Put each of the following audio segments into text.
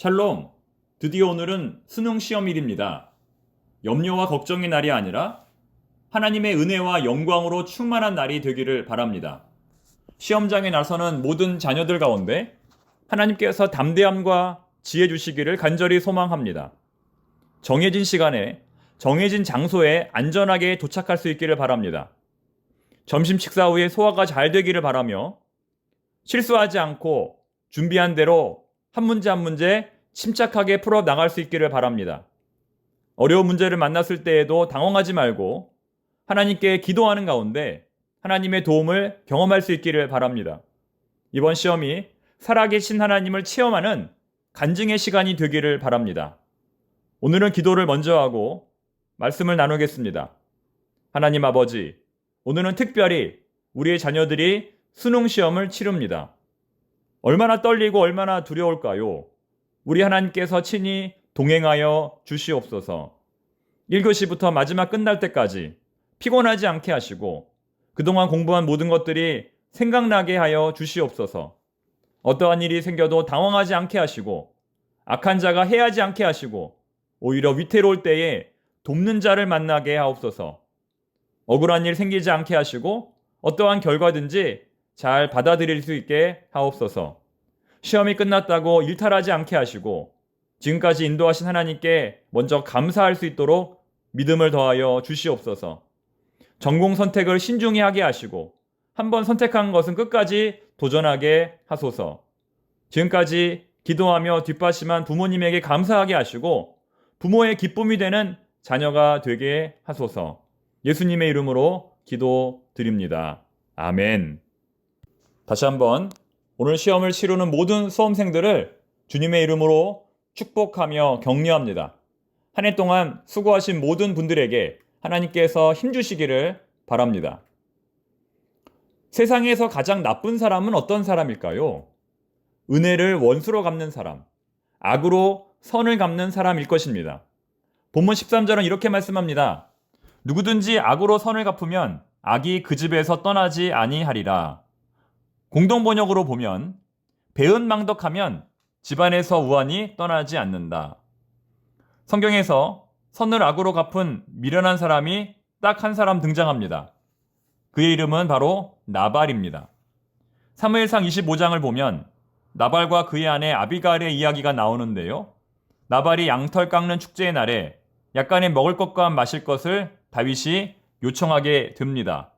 샬롬, 드디어 오늘은 수능 시험일입니다. 염려와 걱정의 날이 아니라 하나님의 은혜와 영광으로 충만한 날이 되기를 바랍니다. 시험장에 나서는 모든 자녀들 가운데 하나님께서 담대함과 지혜 주시기를 간절히 소망합니다. 정해진 시간에 정해진 장소에 안전하게 도착할 수 있기를 바랍니다. 점심 식사 후에 소화가 잘 되기를 바라며 실수하지 않고 준비한 대로 한 문제 한 문제 침착하게 풀어 나갈 수 있기를 바랍니다. 어려운 문제를 만났을 때에도 당황하지 말고 하나님께 기도하는 가운데 하나님의 도움을 경험할 수 있기를 바랍니다. 이번 시험이 살아계신 하나님을 체험하는 간증의 시간이 되기를 바랍니다. 오늘은 기도를 먼저 하고 말씀을 나누겠습니다. 하나님 아버지, 오늘은 특별히 우리의 자녀들이 수능 시험을 치릅니다. 얼마나 떨리고 얼마나 두려울까요? 우리 하나님께서 친히 동행하여 주시옵소서. 1교시부터 마지막 끝날 때까지 피곤하지 않게 하시고 그동안 공부한 모든 것들이 생각나게 하여 주시옵소서. 어떠한 일이 생겨도 당황하지 않게 하시고 악한 자가 해하지 않게 하시고 오히려 위태로울 때에 돕는 자를 만나게 하옵소서. 억울한 일 생기지 않게 하시고 어떠한 결과든지 잘 받아들일 수 있게 하옵소서. 시험이 끝났다고 일탈하지 않게 하시고 지금까지 인도하신 하나님께 먼저 감사할 수 있도록 믿음을 더하여 주시옵소서. 전공 선택을 신중히 하게 하시고 한번 선택한 것은 끝까지 도전하게 하소서. 지금까지 기도하며 뒷받침한 부모님에게 감사하게 하시고 부모의 기쁨이 되는 자녀가 되게 하소서. 예수님의 이름으로 기도드립니다. 아멘. 다시 한번 오늘 시험을 치르는 모든 수험생들을 주님의 이름으로 축복하며 격려합니다. 한 해 동안 수고하신 모든 분들에게 하나님께서 힘주시기를 바랍니다. 세상에서 가장 나쁜 사람은 어떤 사람일까요? 은혜를 원수로 갚는 사람, 악으로 선을 갚는 사람일 것입니다. 본문 13절은 이렇게 말씀합니다. 누구든지 악으로 선을 갚으면 악이 그 집에서 떠나지 아니하리라. 공동번역으로 보면 배은망덕하면 집안에서 우환이 떠나지 않는다. 성경에서 선을 악으로 갚은 미련한 사람이 딱 한 사람 등장합니다. 그의 이름은 바로 나발입니다. 사무엘상 25장을 보면 나발과 그의 아내 아비가일의 이야기가 나오는데요. 나발이 양털 깎는 축제의 날에 약간의 먹을 것과 마실 것을 다윗이 요청하게 됩니다.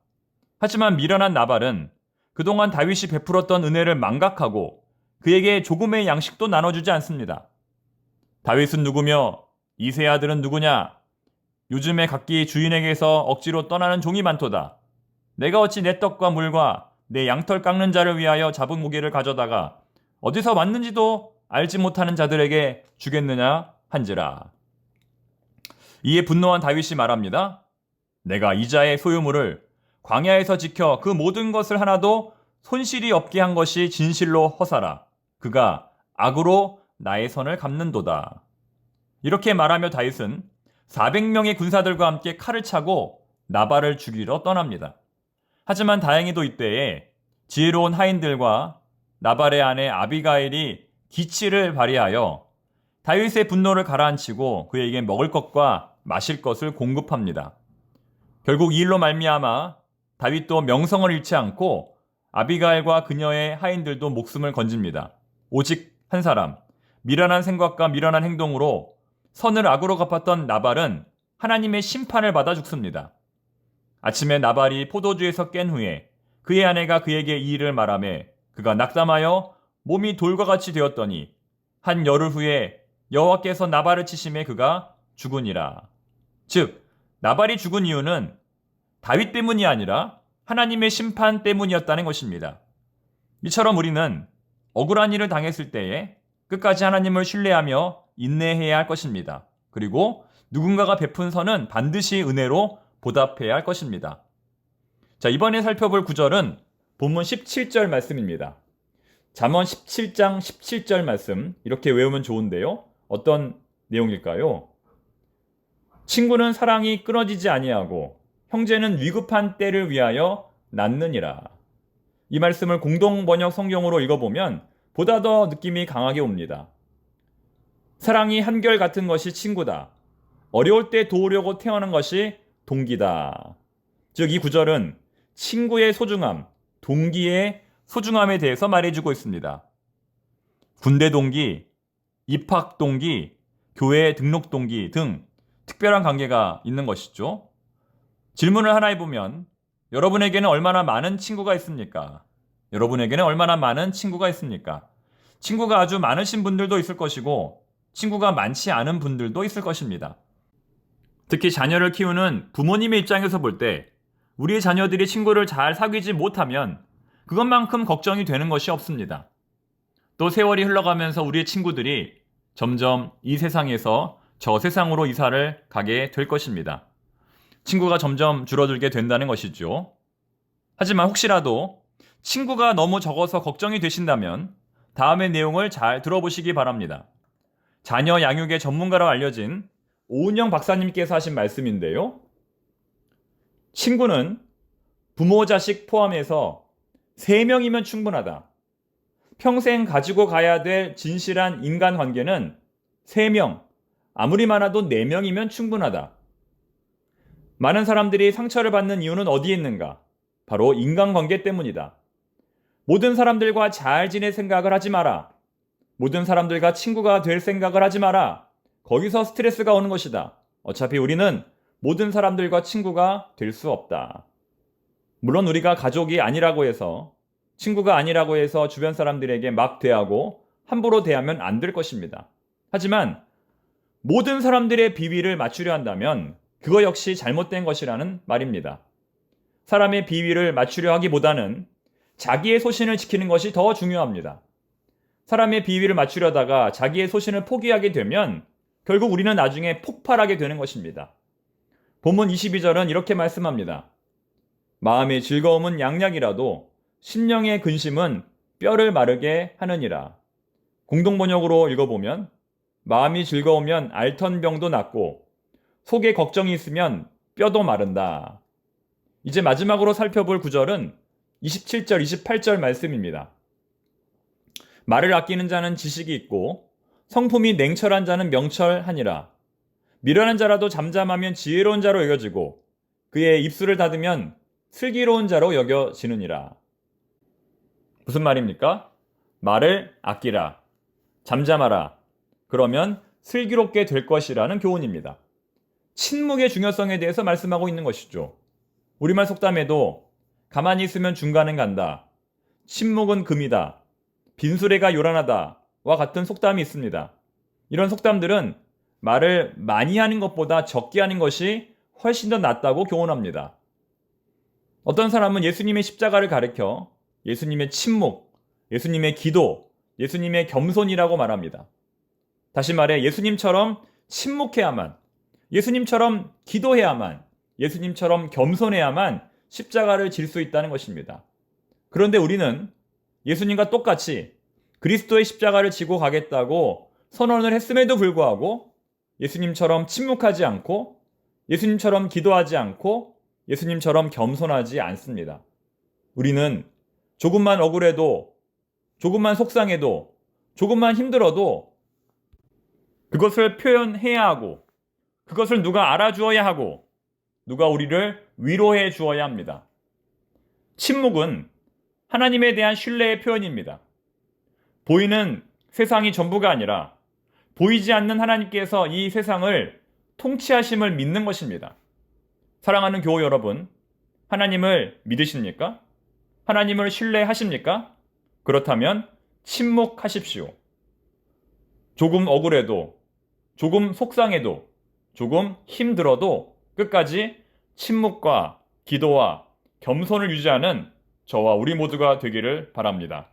하지만 미련한 나발은 그동안 다윗이 베풀었던 은혜를 망각하고 그에게 조금의 양식도 나눠주지 않습니다. 다윗은 누구며 이새의 아들은 누구냐? 요즘에 각기 주인에게서 억지로 떠나는 종이 많도다. 내가 어찌 내 떡과 물과 내 양털 깎는 자를 위하여 잡은 고기를 가져다가 어디서 왔는지도 알지 못하는 자들에게 주겠느냐 한지라. 이에 분노한 다윗이 말합니다. 내가 이자의 소유물을 광야에서 지켜 그 모든 것을 하나도 손실이 없게 한 것이 진실로 허사라. 그가 악으로 나의 선을 갚는도다. 이렇게 말하며 다윗은 400명의 군사들과 함께 칼을 차고 나발을 죽이러 떠납니다. 하지만 다행히도 이때에 지혜로운 하인들과 나발의 아내 아비가일이 기치를 발휘하여 다윗의 분노를 가라앉히고 그에게 먹을 것과 마실 것을 공급합니다. 결국 이 일로 말미암아 다윗도 명성을 잃지 않고 아비가일과 그녀의 하인들도 목숨을 건집니다. 오직 한 사람, 미련한 생각과 미련한 행동으로 선을 악으로 갚았던 나발은 하나님의 심판을 받아 죽습니다. 아침에 나발이 포도주에서 깬 후에 그의 아내가 그에게 이 일을 말하매 그가 낙담하여 몸이 돌과 같이 되었더니 한 열흘 후에 여호와께서 나발을 치심에 그가 죽으니라. 즉 나발이 죽은 이유는 다윗 때문이 아니라 하나님의 심판 때문이었다는 것입니다. 이처럼 우리는 억울한 일을 당했을 때에 끝까지 하나님을 신뢰하며 인내해야 할 것입니다. 그리고 누군가가 베푼 선은 반드시 은혜로 보답해야 할 것입니다. 자, 이번에 살펴볼 구절은 본문 17절 말씀입니다. 잠언 17장 17절 말씀 이렇게 외우면 좋은데요. 어떤 내용일까요? 친구는 사랑이 끊어지지 아니하고 형제는 위급한 때를 위하여 낳느니라. 이 말씀을 공동번역 성경으로 읽어보면 보다 더 느낌이 강하게 옵니다. 사랑이 한결같은 것이 친구다. 어려울 때 도우려고 태어난 것이 동기다. 즉, 이 구절은 친구의 소중함, 동기의 소중함에 대해서 말해주고 있습니다. 군대 동기, 입학 동기, 교회 등록 동기 등 특별한 관계가 있는 것이죠. 질문을 하나 해보면 여러분에게는 얼마나 많은 친구가 있습니까? 여러분에게는 얼마나 많은 친구가 있습니까? 친구가 아주 많으신 분들도 있을 것이고 친구가 많지 않은 분들도 있을 것입니다. 특히 자녀를 키우는 부모님의 입장에서 볼 때 우리의 자녀들이 친구를 잘 사귀지 못하면 그것만큼 걱정이 되는 것이 없습니다. 또 세월이 흘러가면서 우리의 친구들이 점점 이 세상에서 저 세상으로 이사를 가게 될 것입니다. 친구가 점점 줄어들게 된다는 것이죠. 하지만 혹시라도 친구가 너무 적어서 걱정이 되신다면 다음의 내용을 잘 들어보시기 바랍니다. 자녀 양육의 전문가로 알려진 오은영 박사님께서 하신 말씀인데요. 친구는 부모, 자식 포함해서 3명이면 충분하다. 평생 가지고 가야 될 진실한 인간관계는 3명, 아무리 많아도 4명이면 충분하다. 많은 사람들이 상처를 받는 이유는 어디에 있는가? 바로 인간관계 때문이다. 모든 사람들과 잘 지낼 생각을 하지 마라. 모든 사람들과 친구가 될 생각을 하지 마라. 거기서 스트레스가 오는 것이다. 어차피 우리는 모든 사람들과 친구가 될 수 없다. 물론 우리가 가족이 아니라고 해서 친구가 아니라고 해서 주변 사람들에게 막 대하고 함부로 대하면 안 될 것입니다. 하지만 모든 사람들의 비위를 맞추려 한다면 그거 역시 잘못된 것이라는 말입니다. 사람의 비위를 맞추려 하기보다는 자기의 소신을 지키는 것이 더 중요합니다. 사람의 비위를 맞추려다가 자기의 소신을 포기하게 되면 결국 우리는 나중에 폭발하게 되는 것입니다. 본문 22절은 이렇게 말씀합니다. 마음의 즐거움은 양약이라도 심령의 근심은 뼈를 마르게 하느니라. 공동번역으로 읽어보면 마음이 즐거우면 알턴병도 낫고 속에 걱정이 있으면 뼈도 마른다. 이제 마지막으로 살펴볼 구절은 27절, 28절 말씀입니다. 말을 아끼는 자는 지식이 있고 성품이 냉철한 자는 명철하니라. 미련한 자라도 잠잠하면 지혜로운 자로 여겨지고 그의 입술을 닫으면 슬기로운 자로 여겨지느니라. 무슨 말입니까? 말을 아끼라. 잠잠하라. 그러면 슬기롭게 될 것이라는 교훈입니다. 침묵의 중요성에 대해서 말씀하고 있는 것이죠. 우리말 속담에도 가만히 있으면 중간은 간다. 침묵은 금이다. 빈수레가 요란하다. 와 같은 속담이 있습니다. 이런 속담들은 말을 많이 하는 것보다 적게 하는 것이 훨씬 더 낫다고 교훈합니다. 어떤 사람은 예수님의 십자가를 가리켜 예수님의 침묵, 예수님의 기도, 예수님의 겸손이라고 말합니다. 다시 말해 예수님처럼 침묵해야만, 예수님처럼 기도해야만, 예수님처럼 겸손해야만 십자가를 질 수 있다는 것입니다. 그런데 우리는 예수님과 똑같이 그리스도의 십자가를 지고 가겠다고 선언을 했음에도 불구하고 예수님처럼 침묵하지 않고 예수님처럼 기도하지 않고 예수님처럼 겸손하지 않습니다. 우리는 조금만 억울해도, 조금만 속상해도, 조금만 힘들어도 그것을 표현해야 하고 그것을 누가 알아주어야 하고 누가 우리를 위로해 주어야 합니다. 침묵은 하나님에 대한 신뢰의 표현입니다. 보이는 세상이 전부가 아니라 보이지 않는 하나님께서 이 세상을 통치하심을 믿는 것입니다. 사랑하는 교우 여러분, 하나님을 믿으십니까? 하나님을 신뢰하십니까? 그렇다면 침묵하십시오. 조금 억울해도, 조금 속상해도, 조금 힘들어도 끝까지 침묵과 기도와 겸손을 유지하는 저와 우리 모두가 되기를 바랍니다.